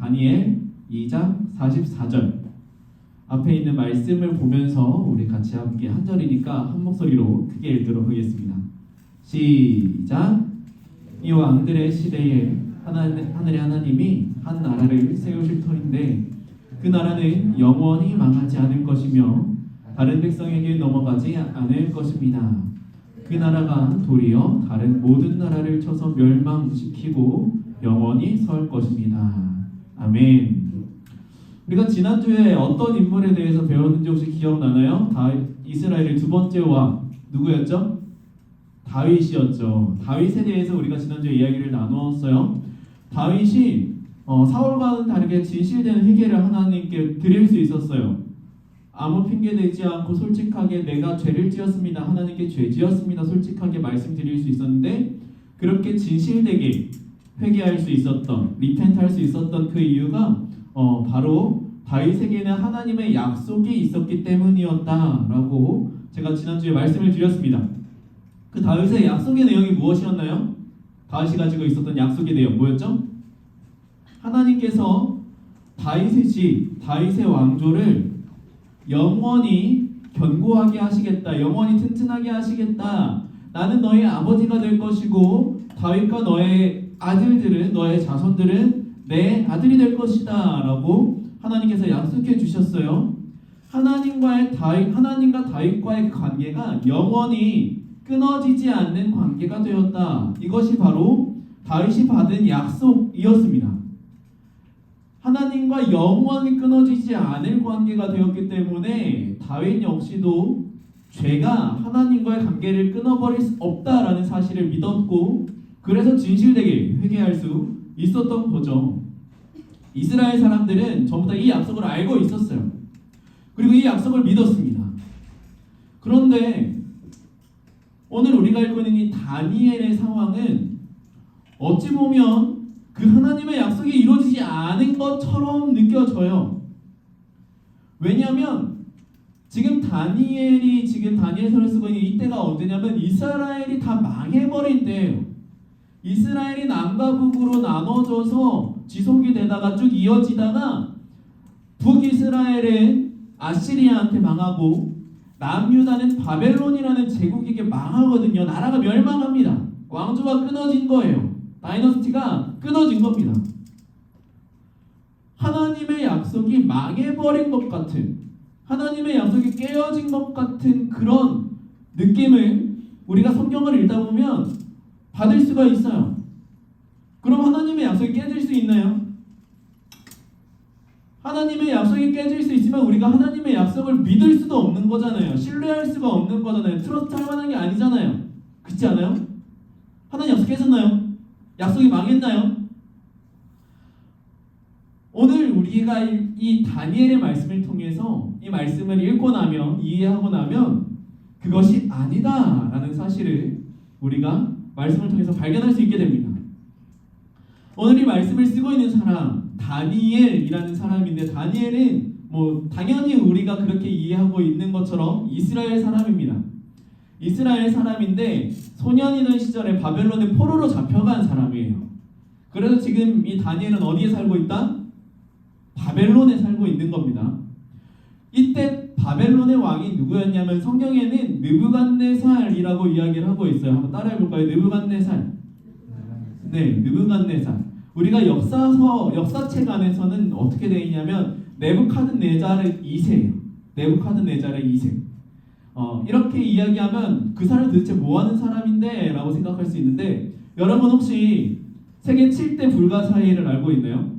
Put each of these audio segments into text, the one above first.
다니엘 2장 44절 앞에 있는 말씀을 보면서 우리 같이 함께 한 절이니까 한 목소리로 크게 읽도록 하겠습니다. 시작. 이 왕들의 시대에 하늘의 하나님이 한 나라를 세우실 터인데 그 나라는 영원히 망하지 않을 것이며 다른 백성에게 넘어가지 않을 것입니다. 그 나라가 도리어 다른 모든 나라를 쳐서 멸망시키고 영원히 설 것입니다. 아멘. 우리가 지난주에 어떤 인물에 대해서 배웠는지 혹시 기억나나요? 이스라엘의 두 번째 왕 누구였죠? 다윗이었죠. 다윗에 대해서 우리가 지난주에 이야기를 나누었어요. 다윗이 사울과는 다르게 진실된 회개를 하나님께 드릴 수 있었어요. 아무 핑계 대지 않고 솔직하게 내가 죄를 지었습니다. 하나님께 죄 지었습니다. 솔직하게 말씀드릴 수 있었는데 그렇게 진실되게 회개할 수 있었던, 리펜트할 수 있었던 그 이유가 바로 다윗에게는 하나님의 약속이 있었기 때문이었다라고 제가 지난주에 말씀을 드렸습니다. 그 다윗의 약속의 내용이 무엇이었나요? 다윗이 가지고 있었던 약속의 내용 뭐였죠? 하나님께서 다윗의 집, 다윗의 왕조를 영원히 견고하게 하시겠다. 영원히 튼튼하게 하시겠다. 나는 너의 아버지가 될 것이고 다윗과 너의 아들들은, 너의 자손들은 내 아들이 될 것이다 라고 하나님께서 약속해 주셨어요. 하나님과 다윗과의 그 관계가 영원히 끊어지지 않는 관계가 되었다. 이것이 바로 다윗이 받은 약속이었습니다. 하나님과 영원히 끊어지지 않을 관계가 되었기 때문에 다윗 역시도 죄가 하나님과의 관계를 끊어버릴 수 없다라는 사실을 믿었고 그래서 진실되게 회개할 수 있었던 거죠. 이스라엘 사람들은 전부 다 이 약속을 알고 있었어요. 그리고 이 약속을 믿었습니다. 그런데 오늘 우리가 읽고 있는 이 다니엘의 상황은 어찌 보면 그 하나님의 약속이 이루어지지 않은 것처럼 느껴져요. 왜냐하면 지금 다니엘서를 쓰고 있는 이때가 언제냐면 이스라엘이 다 망해버린 때예요. 이스라엘이 남과 북으로 나눠져서 지속이 되다가 쭉 이어지다가 북이스라엘은 아시리아한테 망하고 남유다는 바벨론이라는 제국에게 망하거든요. 나라가 멸망합니다. 왕조가 끊어진 거예요. 다이너스티가 끊어진 겁니다. 하나님의 약속이 망해버린 것 같은, 하나님의 약속이 깨어진 것 같은 그런 느낌을 우리가 성경을 읽다 보면 받을 수가 있어요. 그럼 하나님의 약속이 깨질 수 있나요? 하나님의 약속이 깨질 수 있으면 우리가 하나님의 약속을 믿을 수도 없는 거잖아요. 신뢰할 수가 없는 거잖아요. 트러스트 할 만한 게 아니잖아요. 그렇지 않아요? 하나님 약속 깨졌나요? 약속이 망했나요? 오늘 우리가 이 다니엘의 말씀을 통해서 이 말씀을 읽고 나면, 이해하고 나면 그것이 아니다라는 사실을 우리가 말씀을 통해서 발견할 수 있게 됩니다. 오늘 이 말씀을 쓰고 있는 사람 다니엘이라는 사람인데 다니엘은 당연히 우리가 그렇게 이해하고 있는 것처럼 이스라엘 사람입니다. 이스라엘 사람인데 소년이던 시절에 바벨론의 포로로 잡혀간 사람이에요. 그래서 지금 이 다니엘은 어디에 살고 있다? 바벨론에 살고 있는 겁니다. 이때 바벨론의 왕이 누구였냐면 성경에는 느부갓네살이라고 이야기를 하고 있어요. 한번 따라해 볼까요? 느부갓네살. 네, 느부갓네살. 우리가 역사책 안에서는 어떻게 되어 있냐면 네부카드네자르 2세예요. 네부카드네자르 2세. 이렇게 이야기하면 그 사람이 도대체 뭐 하는 사람인데? 라고 생각할 수 있는데 여러분 혹시 세계 7대 불가사의를 알고 있나요?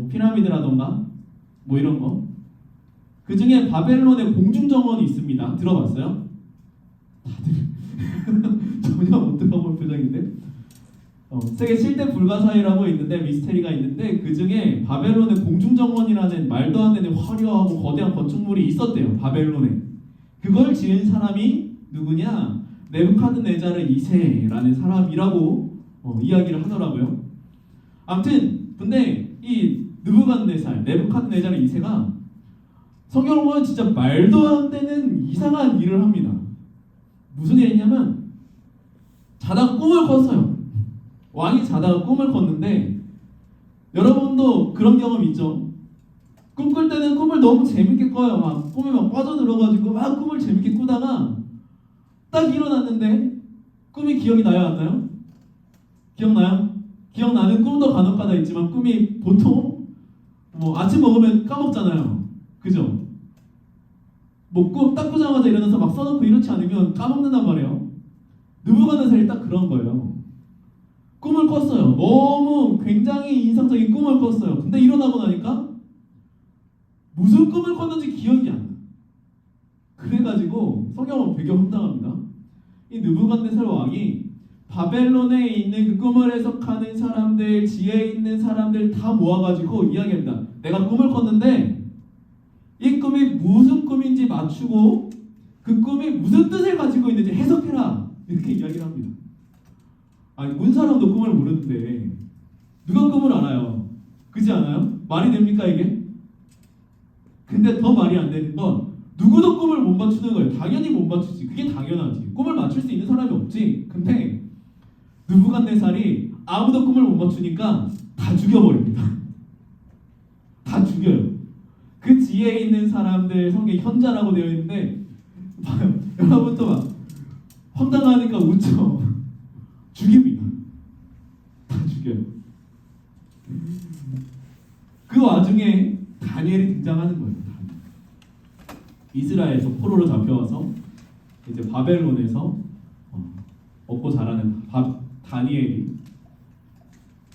피라미드라던가 이런 거. 그 중에 바벨론의 공중정원이 있습니다. 들어봤어요? 다들 전혀 못 들어본 표정인데 세계 7대 불가사의라고 있는데 미스테리가 있는데 그 중에 바벨론의 공중정원이라는 말도 안 되는 화려하고 거대한 건축물이 있었대요. 바벨론에. 그걸 지은 사람이 누구냐? 네부카드네자르 2세라는 사람이라고 이야기를 하더라고요. 아무튼 근데 이 네부카드네자르 2세가 성경을 보면 진짜 말도 안 되는 이상한 일을 합니다. 무슨 일이냐면 자다가 꿈을 꿨어요. 왕이 자다가 꿈을 꿨는데 여러분도 그런 경험 있죠? 꿈꿀 때는 꿈을 너무 재밌게 꿔요. 막 꿈에 막 빠져들어가지고 막 꿈을 재밌게 꾸다가 딱 일어났는데 꿈이 기억이 나요, 안 나요? 기억나요? 기억나는 꿈도 간혹가다 있지만 꿈이 보통 뭐 아침 먹으면 까먹잖아요. 그죠? 뭐 꿈 딱 꾸자마자 일어나서 막 써놓고 이렇지 않으면 까먹는단 말이에요. 느부갓네살이 딱 그런 거예요. 꿈을 꿨어요. 너무 굉장히 인상적인 꿈을 꿨어요. 근데 일어나고 나니까 무슨 꿈을 꿨는지 기억이 안 나. 그래가지고 성경은 되게 황당합니다. 이 느부갓네살 왕이 바벨론에 있는 그 꿈을 해석하는 사람들, 지혜에 있는 사람들 다 모아가지고 이야기합니다. 내가 꿈을 꿨는데 이 꿈이 무슨 꿈인지 맞추고 그 꿈이 무슨 뜻을 가지고 있는지 해석해라. 이렇게 이야기를 합니다. 아니 본 사람도 꿈을 모르는데 누가 꿈을 알아요? 그렇지 않아요? 말이 됩니까 이게? 근데 더 말이 안 되는 건 누구도 꿈을 못 맞추는 거예요. 당연히 못 맞추지. 그게 당연하지. 꿈을 맞출 수 있는 사람이 없지. 근데 느부갓네살이 아무도 꿈을 못 맞추니까 다 죽여버립니다. 다 죽여요. 그 지혜에 있는 사람들 성경 현자라고 되어 있는데 봐요. 여러분도 막 황당하니까 웃죠. 죽입니다. 다 죽여요. 그 와중에 다니엘이 등장하는 거예요. 이스라엘에서 포로로 잡혀와서 이제 바벨론에서 먹고 자라는 다니엘이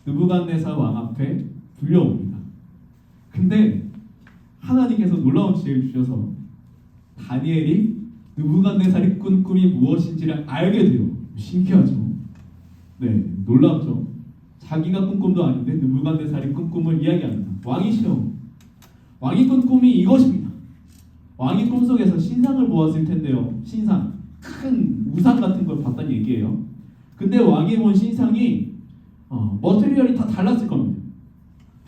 느부갓네살 왕 앞에 불려옵니다. 근데 하나님께서 놀라운 지혜를 주셔서 다니엘이 느부갓네살이 꾼 꿈이 무엇인지를 알게 돼요. 신기하죠? 네, 놀랍죠? 자기가 꾼 꿈도 아닌데 느부갓네살이 꾼 꿈을 이야기합니다. 왕이시여, 왕이 꾼 꿈이 이것입니다. 왕이 꿈속에서 신상을 보았을 텐데요. 신상, 큰 우상 같은 걸 봤다는 얘기예요. 근데 왕이 본 신상이 머티리얼이 다 달랐을 겁니다.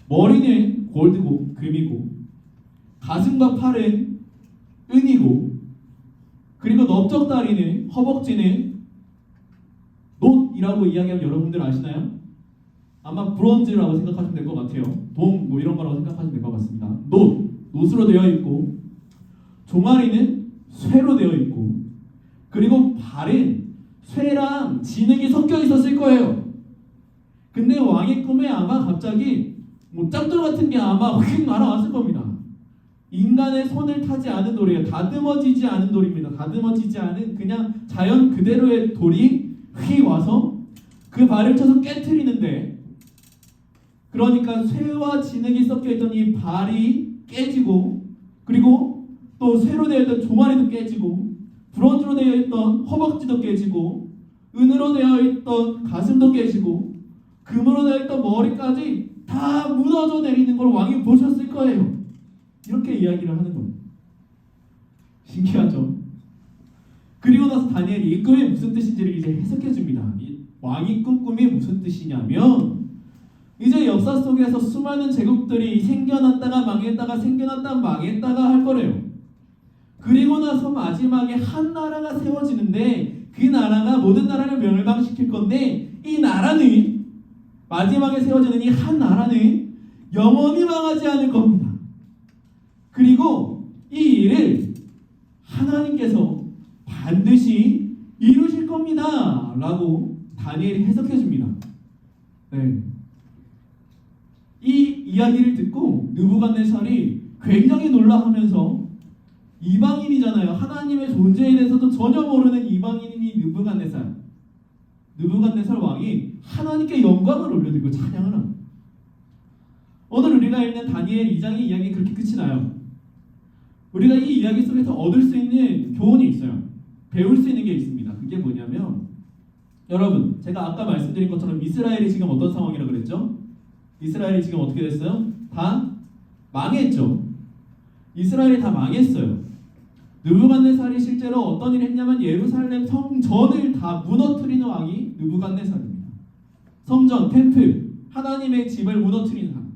머리는 골드고 금이고 가슴과 팔은 은이고 그리고 넓적다리는 허벅지는 놋이라고 이야기하면 여러분들 아시나요? 아마 브론즈라고 생각하시면 될 것 같아요. 동 뭐 이런 거라고 생각하시면 될 것 같습니다. 놋으로 되어 있고 종아리는 쇠로 되어 있고 그리고 발은 쇠랑 진흙이 섞여 있었을 거예요. 근데 왕의 꿈에 아마 갑자기 뭐 짝돌 같은 게 아마 휙 날아왔을 겁니다. 인간의 손을 타지 않은 돌이에요. 다듬어지지 않은 돌입니다. 다듬어지지 않은 그냥 자연 그대로의 돌이 휙 와서 그 발을 쳐서 깨트리는데 그러니까 쇠와 진흙이 섞여있던 이 발이 깨지고 그리고 또 쇠로 되어 있던 종아리도 깨지고 브론즈로 되어 있던 허벅지도 깨지고 은으로 되어 있던 가슴도 깨지고 금으로 되어 있던 머리까지 다 무너져 내리는 걸 왕이 보셨을 거예요. 이렇게 이야기를 하는 겁니다. 신기하죠? 그리고 나서 다니엘이 이 꿈이 무슨 뜻인지를 이제 해석해 줍니다. 이 왕이 꾼 꿈이 무슨 뜻이냐면 이제 역사 속에서 수많은 제국들이 생겨났다가 망했다가 생겨났다가 망했다가 할 거래요. 그리고 나서 마지막에 한 나라가 세워지는데 그 나라가 모든 나라를 멸망시킬 건데 이 나라는 마지막에 세워지는 이 한 나라는 영원히 망하지 않을 겁니다. 그리고 이 일을 하나님께서 반드시 이루실 겁니다. 라고 다니엘이 해석해 줍니다. 네. 이 이야기를 듣고 느부갓네살이 굉장히 놀라하면서 이방인이잖아요. 하나님의 존재에 대해서도 전혀 모르는 이방인이 느부갓네살 왕이 하나님께 영광을 올려드리고 찬양을 합니다. 오늘 우리가 읽는 다니엘 2장의 이야기 그렇게 끝이 나요. 우리가 이 이야기 속에서 얻을 수 있는 교훈이 있어요. 배울 수 있는 게 있습니다. 그게 뭐냐면 여러분 제가 아까 말씀드린 것처럼 이스라엘이 지금 어떤 상황이라고 그랬죠? 이스라엘이 지금 어떻게 됐어요? 다 망했죠. 이스라엘이 다 망했어요. 느부갓네살이 실제로 어떤 일을 했냐면 예루살렘 성전을 다 무너뜨리는 왕이 느부갓네살입니다. 성전, 템플, 하나님의 집을 무너뜨리는 왕.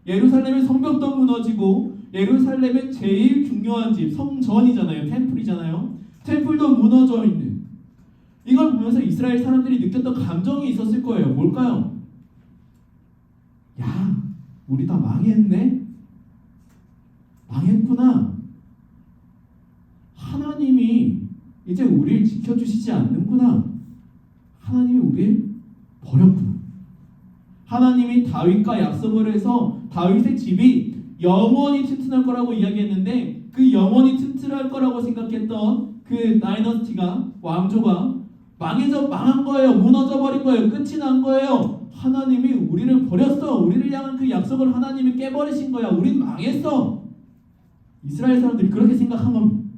예루살렘의 성벽도 무너지고 예루살렘의 제일 중요한 집, 성전이잖아요. 템플이잖아요. 템플도 무너져 있는. 이걸 보면서 이스라엘 사람들이 느꼈던 감정이 있었을 거예요. 뭘까요? 야, 우리 다 망했네? 망했구나. 하나님이 이제 우리를 지켜주시지 않는구나. 하나님이 우리를 버렸구나. 하나님이 다윗과 약속을 해서 다윗의 집이 영원히 튼튼할 거라고 이야기했는데 그 영원히 튼튼할 거라고 생각했던 그 다이너스티가 왕조가 망한 거예요. 무너져 버린 거예요. 끝이 난 거예요. 하나님이 우리를 버렸어. 우리를 향한 그 약속을 하나님이 깨버리신 거야. 우린 망했어. 이스라엘 사람들이 그렇게 생각한 겁니다.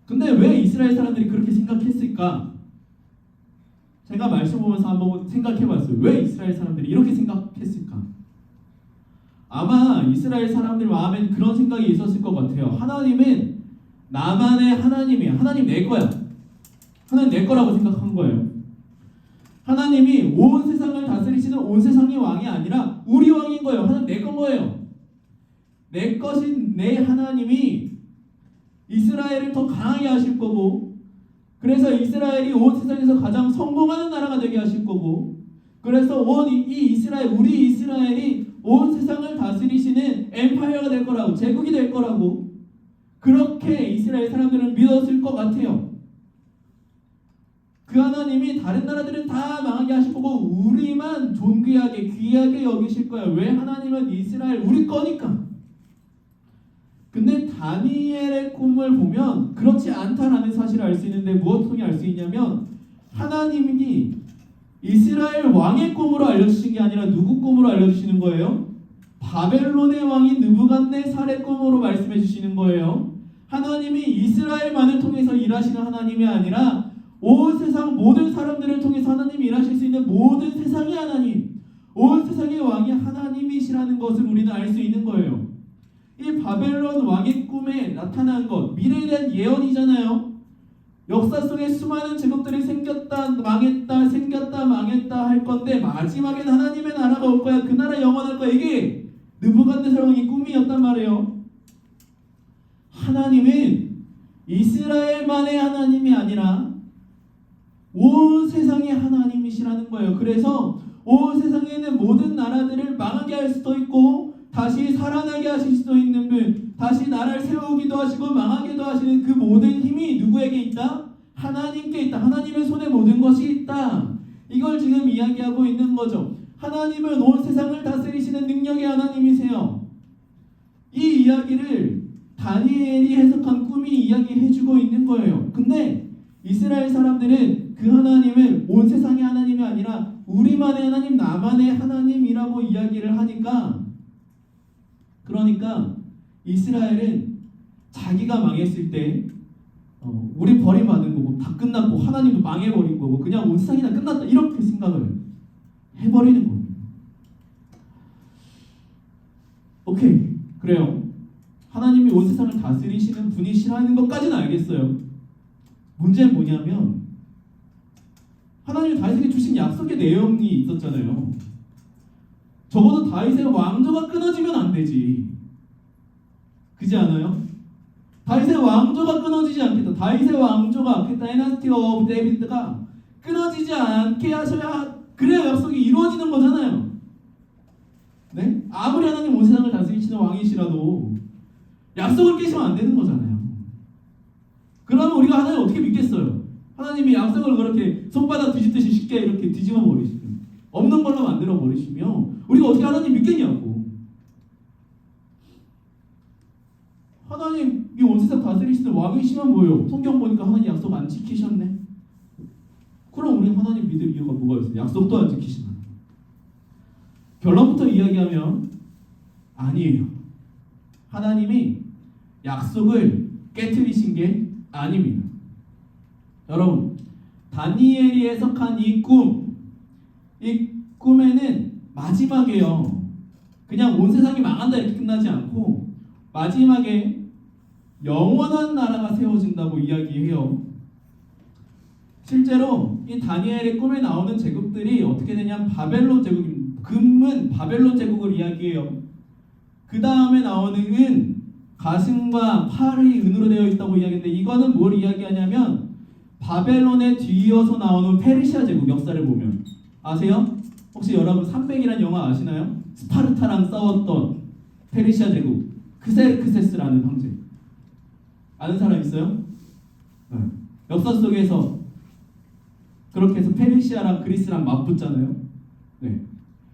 근데 왜 이스라엘 사람들이 그렇게 생각했을까? 제가 말씀 보면서 한번 생각해봤어요. 왜 이스라엘 사람들이 이렇게 생각했을까? 아마 이스라엘 사람들 마음엔 그런 생각이 있었을 것 같아요. 하나님은 나만의 하나님이야. 하나님 내 거야. 하나님 내 거라고 생각한 거예요. 하나님이 온 세상을 다스리시는 온 세상의 왕이 아니라 우리 왕인 거예요. 하나님 내 건 거예요. 내 것인 내 하나님이 이스라엘을 더 강하게 하실 거고, 그래서 이스라엘이 온 세상에서 가장 성공하는 나라가 되게 하실 거고, 그래서 이 이스라엘, 우리 이스라엘이 온 세상을 다스리시는 엠파이어가 될 거라고, 제국이 될 거라고, 그렇게 이스라엘 사람들은 믿었을 것 같아요. 그 하나님이 다른 나라들은 다 망하게 하실 거고 우리만 존귀하게 귀하게 여기실 거야. 왜? 하나님은 이스라엘 우리 거니까. 근데 다니엘의 꿈을 보면 그렇지 않다라는 사실을 알 수 있는데 무엇을 통해 알 수 있냐면 하나님이 이스라엘 왕의 꿈으로 알려주신 게 아니라 누구 꿈으로 알려주시는 거예요? 바벨론의 왕인 느부갓네살의 꿈으로 말씀해 주시는 거예요. 하나님이 이스라엘만을 통해서 일하시는 하나님이 아니라 온 세상 모든 사람들을 통해서 하나님이 일하실 수 있는 모든 세상의 하나님, 온 세상의 왕이 하나님이시라는 것을 우리는 알 수 있는 거예요. 이 바벨론 왕의 꿈에 나타난 것, 미래에 대한 예언이잖아요. 역사 속에 수많은 제국들이 생겼다, 망했다, 생겼다, 망했다 할 건데 마지막엔 하나님의 나라가 올 거야. 그 나라 영원할 거야. 이게 느부갓네살 왕의 꿈이었단 말이에요. 하나님은 이스라엘만의 하나님이 아니라 온 세상의 하나님이시라는 거예요. 그래서 온 세상에 있는 모든 나라들을 망하게 할 수도 있고 다시 살아나게 하실 수도 있는 분, 다시 나라를 세우기도 하시고 망하게도 하시는 그 모든 힘이 누구에게 있다? 하나님께 있다. 하나님의 손에 모든 것이 있다. 이걸 지금 이야기하고 있는 거죠. 하나님은 온 세상을 다스리시는 능력의 하나님이세요. 이 이야기를 다니엘이 해석한 꿈이 이야기해주고 있는 거예요. 근데 이스라엘 사람들은 그 하나님을 온 세상의 하나님이 아니라 우리만의 하나님, 나만의 하나님이라고 이야기를 하니까, 그러니까 이스라엘은 자기가 망했을 때 우리 버림받은 거고 다 끝났고 하나님도 망해버린 거고 그냥 온 세상이 다 끝났다 이렇게 생각을 해버리는 겁니다. 오케이, 그래요. 하나님이 온 세상을 다스리시는 분이시라는 것까지는 알겠어요. 문제는 뭐냐면 하나님이 다윗에게 주신 약속의 내용이 있었잖아요. 적어도 다윗의 왕조가 끊어지면 안 되지. 그렇지 않아요? 다윗의 왕조가 끊어지지 않겠다. 다윗의 왕조가 그 다이너스티 오브 데이비드가 끊어지지 않게 하셔야 그래야 약속이 이루어지는 거잖아요. 네? 아무리 하나님 온 세상을 다스리시는 왕이시라도 약속을 깨시면 안 되는 거잖아요. 그러면 우리가 하나님 어떻게 믿겠어요? 하나님이 약속을 그렇게 손바닥 뒤집듯이 쉽게 이렇게 뒤집어 버리시면, 없는 걸로 만들어 버리시면 우리가 어떻게 하나님 믿겠냐고. 하나님이 온 세상 다스리시는 왕이시면 뭐예요? 성경 보니까 하나님 약속 안 지키셨네. 그럼 우리 하나님 믿을 이유가 뭐가 있어요? 약속도 안 지키시나? 결론부터 이야기하면 아니에요. 하나님이 약속을 깨트리신 게 아닙니다. 여러분, 다니엘이 해석한 이 꿈에는 마지막에요, 그냥 온 세상이 망한다 이렇게 끝나지 않고 마지막에 영원한 나라가 세워진다고 이야기해요. 실제로 이 다니엘의 꿈에 나오는 제국들이 어떻게 되냐면 바벨론 제국입니다. 금은 바벨론 제국을 이야기해요. 그 다음에 나오는 은, 가슴과 팔이 은으로 되어 있다고 이야기했는데 이거는 뭘 이야기하냐면 바벨론에 뒤이어서 나오는 페르시아 제국 역사를 보면 아세요? 혹시 여러분 300이라는 영화 아시나요? 스파르타랑 싸웠던 페르시아 제국 크세르크세스라는 황제 아는 사람 있어요? 네. 역사 속에서 그렇게 해서 페르시아랑 그리스랑 맞붙잖아요. 네.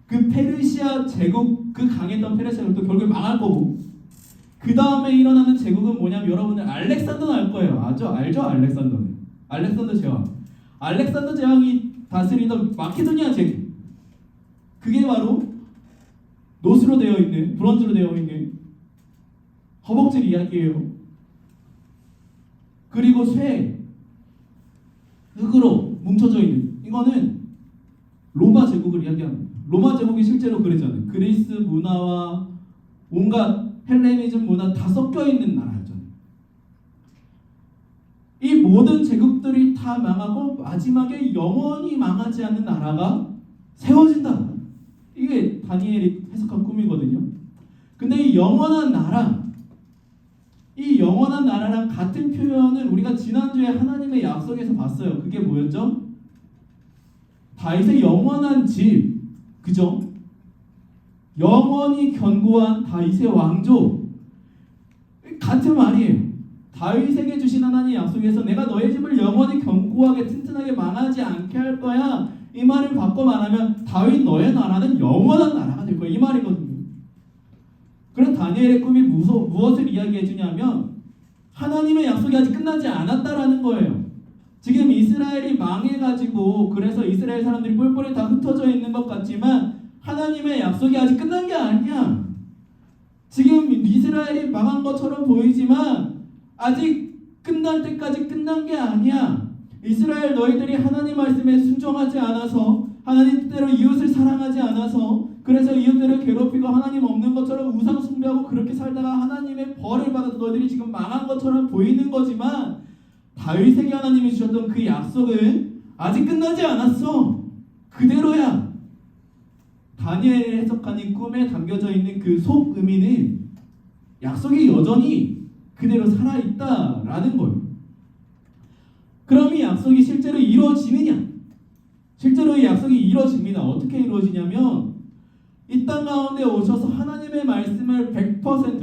그 페르시아 제국 그 강했던 페르시아 제국도 결국에 망할 거고 그 다음에 일어나는 제국은 뭐냐면 여러분들 알렉산더는 알 거예요. 알죠? 알렉산더는 알렉산더 제왕. 알렉산더 제왕이 다스리던 마케도니아 제국. 그게 바로 노스로 되어 있는 브론즈로 되어 있는 허벅지 이야기예요. 그리고 쇠, 흙으로 뭉쳐져 있는 이거는 로마 제국을 이야기합니다. 로마 제국이 실제로 그랬잖아요. 그리스 문화와 온갖 헬레니즘 문화 다 섞여 있는 나라였잖아요. 이 모든 제국들이 다 망하고 마지막에 영원히 망하지 않는 나라가 세워진다. 이게 다니엘이 해석한 꿈이거든요. 근데 이 영원한 나라랑 같은 표현을 우리가 지난주에 하나님의 약속에서 봤어요. 그게 뭐였죠? 다윗의 영원한 집, 그죠? 영원히 견고한 다윗의 왕조. 같은 말이에요. 다윗에게 주신 하나님의 약속에서 내가 너의 집을 영원히 견고하게 튼튼하게 망하지 않게 할 거야. 이 말을 바꿔 말하면 다윗 너의 나라는 영원한 나라가 될 거야. 이 말이거든요. 그래서 다니엘의 꿈이 무엇을 이야기해 주냐면 하나님의 약속이 아직 끝나지 않았다라는 거예요. 지금 이스라엘이 망해가지고 그래서 이스라엘 사람들이 뿔뿔이 다 흩어져 있는 것 같지만 하나님의 약속이 아직 끝난 게 아니야. 지금 이스라엘이 망한 것처럼 보이지만 아직 끝날 때까지 끝난 게 아니야. 이스라엘 너희들이 하나님 말씀에 순종하지 않아서 하나님 뜻대로 이웃을 사랑하지 않아서 그래서 이웃들을 괴롭히고 하나님 없는 것처럼 우상 숭배하고 그렇게 살다가 하나님의 벌을 받아서 너희들이 지금 망한 것처럼 보이는 거지만 다윗에게 하나님이 주셨던 그 약속은 아직 끝나지 않았어. 그대로야. 다니엘이 해석한 이 꿈에 담겨져 있는 그 속 의미는 약속이 여전히 그대로 살아있다라는 거예요. 그럼 이 약속이 실제로 이루어지느냐? 실제로 이 약속이 이루어집니다. 어떻게 이루어지냐면 이 땅 가운데 오셔서 하나님의 말씀을 100%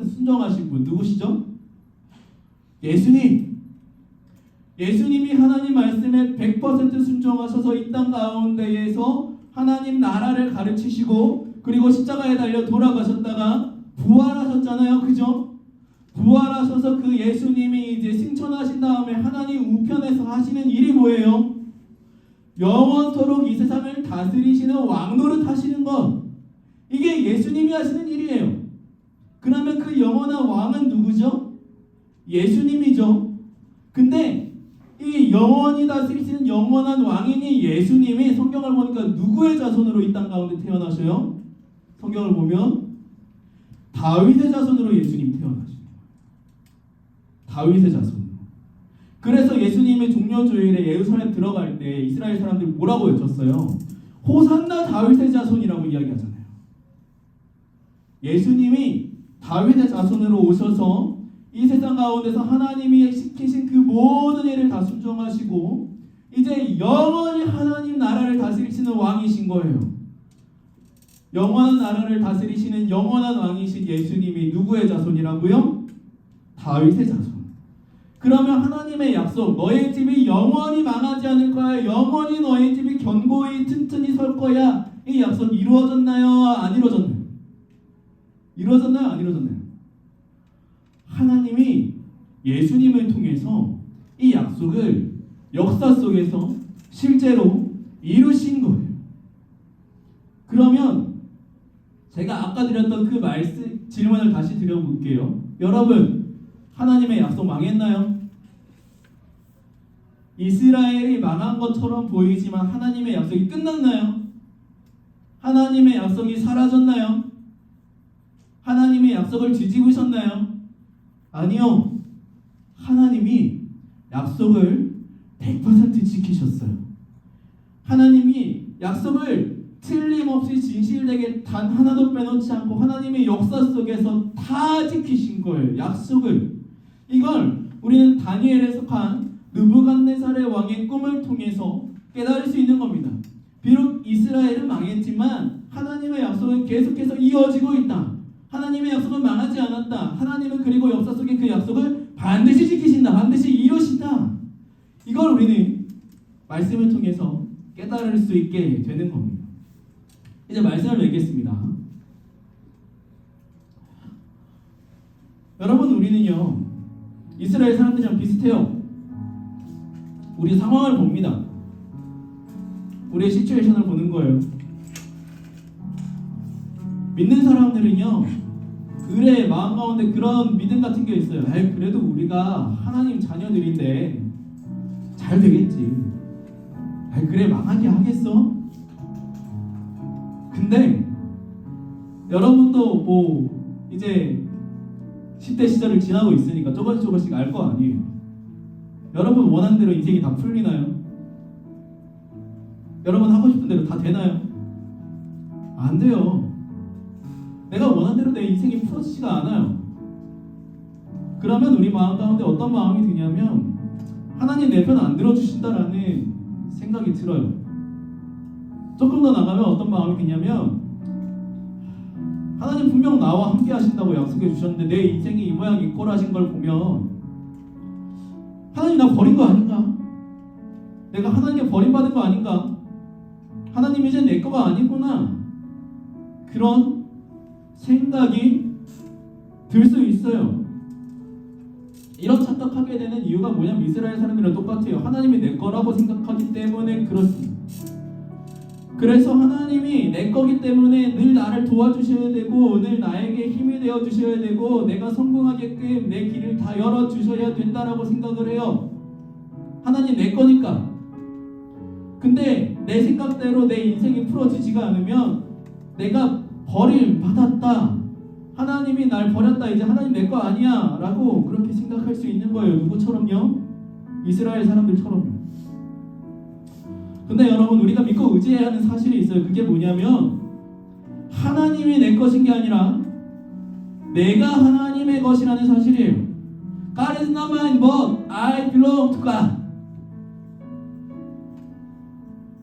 순종하신 분 누구시죠? 예수님. 예수님이 하나님 말씀에 100% 순종하셔서 이 땅 가운데에서 하나님 나라를 가르치시고 그리고 십자가에 달려 돌아가셨다가 부활하셨잖아요. 그죠? 부활하셔서 그 예수님이 이제 승천하신 다음에 하나님 우편에서 하시는 일이 뭐예요? 영원토록 이 세상을 다스리시는 왕노릇 하시는 것. 이게 예수님이 하시는 일이에요. 그러면 그 영원한 왕은 누구죠? 예수님이죠. 근데 이 영원히 다스리시는 영원한 왕이니 예수님이 성경을 보니까 누구의 자손으로 이 땅 가운데 태어나셔요? 성경을 보면 다윗의 자손으로 예수님 태어나셔요. 다윗의 자손. 그래서 예수님의 종려주일에 예루살렘 들어갈 때 이스라엘 사람들이 뭐라고 외쳤어요? 호산나 다윗의 자손이라고 이야기하잖아요. 예수님이 다윗의 자손으로 오셔서 이 세상 가운데서 하나님이 시키신 그 모든 일을 다 순종하시고 이제 영원히 하나님 나라를 다스리시는 왕이신 거예요. 영원한 나라를 다스리시는 영원한 왕이신 예수님이 누구의 자손이라고요? 다윗의 자손. 그러면 하나님의 약속, 너의 집이 영원히 망하지 않을 거야. 영원히 너의 집이 견고히 튼튼히 설 거야. 이 약속 이루어졌나요? 안 이루어졌나요? 이루어졌나요? 안 이루어졌나요? 하나님이 예수님을 통해서 이 약속을 역사 속에서 실제로 이루신 거예요. 그러면 제가 아까 드렸던 그 질문을 다시 드려볼게요. 여러분, 하나님의 약속 망했나요? 이스라엘이 망한 것처럼 보이지만 하나님의 약속이 끝났나요? 하나님의 약속이 사라졌나요? 하나님의 약속을 뒤집으셨나요? 아니요. 하나님이 약속을 100% 지키셨어요. 하나님이 약속을 틀림없이 진실되게 단 하나도 빼놓지 않고 하나님의 역사 속에서 다 지키신 거예요. 약속을. 이걸 우리는 다니엘에 속한 느부갓네살의 왕의 꿈을 통해서 깨달을 수 있는 겁니다. 비록 이스라엘은 망했지만 하나님의 약속은 계속해서 이어지고 있다. 하나님의 약속은 망하지 않았다. 하나님은 그리고 역사 속에 그 약속을 반드시 지키신다. 반드시 이루신다. 이걸 우리는 말씀을 통해서 깨달을 수 있게 되는 겁니다. 이제 말씀을 맺겠습니다. 여러분, 우리는요 이스라엘 사람들이랑 비슷해요. 우리 상황을 봅니다. 우리의 시츄에이션을 보는 거예요. 믿는 사람들은요 그래 마음 가운데 그런 믿음 같은 게 있어요. 그래도 우리가 하나님 자녀들인데 잘 되겠지. 그래 망하게 하겠어? 근데 여러분도 뭐 이제 10대 시절을 지나고 있으니까 조금씩 알 거 아니에요. 여러분 원하는 대로 인생이 다 풀리나요? 여러분 하고 싶은 대로 다 되나요? 안 돼요. 내가 원하는 대로 내 인생이 풀어지지가 않아요. 그러면 우리 마음 가운데 어떤 마음이 드냐면 하나님 내 편 안 들어주신다라는 생각이 들어요. 조금 더 나가면 어떤 마음이 드냐면 하나님 분명 나와 함께 하신다고 약속해 주셨는데 내 인생이 이 모양 이 꼴 하신 걸 보면 하나님 나 버린 거 아닌가? 내가 하나님께 버림받은 거 아닌가? 하나님 이제 내 거가 아니구나. 그런 생각이 들 수 있어요. 이런 착각하게 되는 이유가 뭐냐면 이스라엘 사람들이랑 똑같아요. 하나님이 내 거라고 생각하기 때문에 그렇습니다. 그래서 하나님이 내 거기 때문에 늘 나를 도와주셔야 되고 늘 나에게 힘이 되어 주셔야 되고 내가 성공하게끔 내 길을 다 열어주셔야 된다라고 생각을 해요. 하나님 내 거니까. 근데 내 생각대로 내 인생이 풀어지지가 않으면 내가 버림 받았다, 하나님이 날 버렸다, 이제 하나님 내 거 아니야 라고 그렇게 생각할 수 있는 거예요. 누구처럼요? 이스라엘 사람들처럼요. 근데 여러분 우리가 믿고 의지해야 하는 사실이 있어요. 그게 뭐냐면 하나님이 내 것인 게 아니라 내가 하나님의 것이라는 사실이에요. God is not mine, but I belong to God.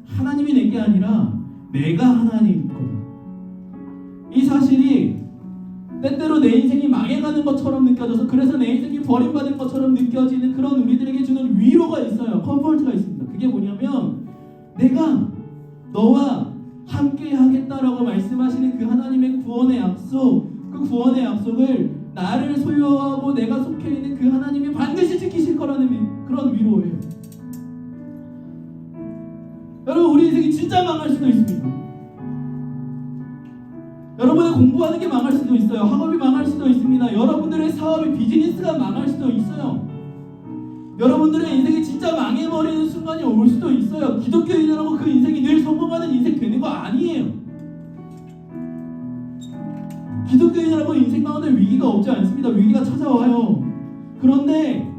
하나님이 내 게 아니라 내가 하나님 거다. 이 사실이 때때로 내 인생이 망해가는 것처럼 느껴져서 그래서 내 인생이 버림받은 것처럼 느껴지는 그런 우리들에게 주는 위로가 있어요. 컴포트가 있습니다. 그게 뭐냐면 내가 너와 함께 하겠다라고 말씀하시는 그 하나님의 구원의 약속, 그 구원의 약속을 나를 소유하고 내가 속해 있는 그 하나님이 반드시 지키실 거라는 그런 위로예요. 여러분 우리 인생이 진짜 망할 수도 있습니다. 여러분의 공부하는 게 망할 수도 있어요. 학업이 망할 수도 있습니다. 여러분들의 사업이 비즈니스가 망할 수도 있어요. 여러분들의 인생이 진짜 망해버리는 순간이 올 수도 있어요. 기독교인이라고 그 인생이 늘 성공하는 인생 되는 거 아니에요. 기독교인이라고 인생 가운데 위기가 없지 않습니다. 위기가 찾아와요. 그런데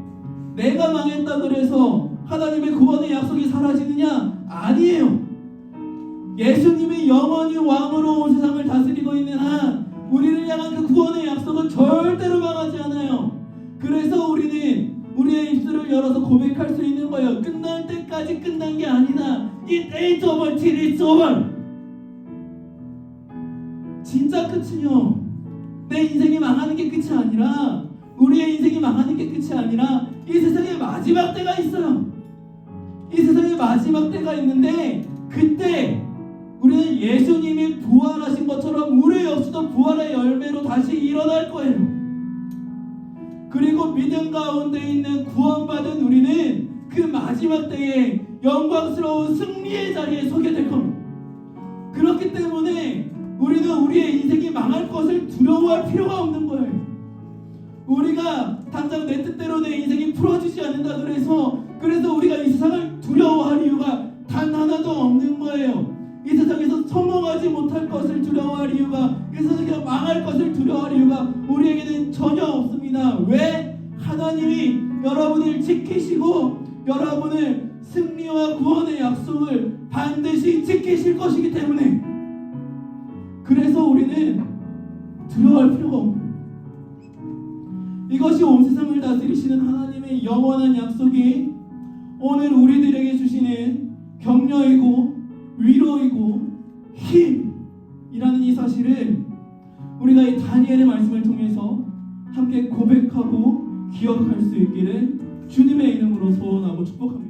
내가 망했다 그래서 하나님의 구원의 약속이 사라지느냐? 아니에요. 예수님이 영원히 왕으로 온 세상을 다스리고 있는 한 우리를 향한 그 구원의 약속은 절대로 망하지 않아요. 그래서 우리는 우리의 입술을 열어서 고백할 수 있는 거예요. 끝날 때까지 끝난 게 아니다. It ain't over till it's over. 진짜 끝은요, 내 인생이 망하는 게 끝이 아니라, 우리의 인생이 망하는 게 끝이 아니라 이 세상에 마지막 때가 있어요. 이 세상에 마지막 때가 있는데 그때 우리는 예수님이 부활하신 것처럼 우리 역시도 부활의 열매로 다시 일어날 거예요. 그리고 믿음 가운데 있는 구원받은 우리는 그 마지막 때에 영광스러운 승리의 자리에 서게 될 겁니다. 그렇기 때문에 우리는 우리의 인생이 망할 것을 두려워할 필요가 없는 거예요. 우리가 당장 내 뜻대로 내 인생이 풀어지지 않는다 그래서 우리가 이 세상을 두려워할 이유가 단 하나도 없는 거예요. 이 세상에서 성공하지 못할 것을 두려워할 이유가, 이 세상에서 망할 것을 두려워할 이유가 우리에게는 전혀 없습니다. 왜? 하나님이 여러분을 지키시고 여러분을 승리와 구원의 약속을 반드시 지키실 것이기 때문에, 그래서 우리는 두려워할 필요가 없는 거예요. 이것이 온 세상을 다스리시는 하나님의 영원한 약속이 오늘 우리들에게 주시는 격려이고 위로이고 힘이라는 이 사실을 우리가 이 다니엘의 말씀을 통해서 함께 고백하고 기억할 수 있기를 주님의 이름으로 소원하고 축복합니다.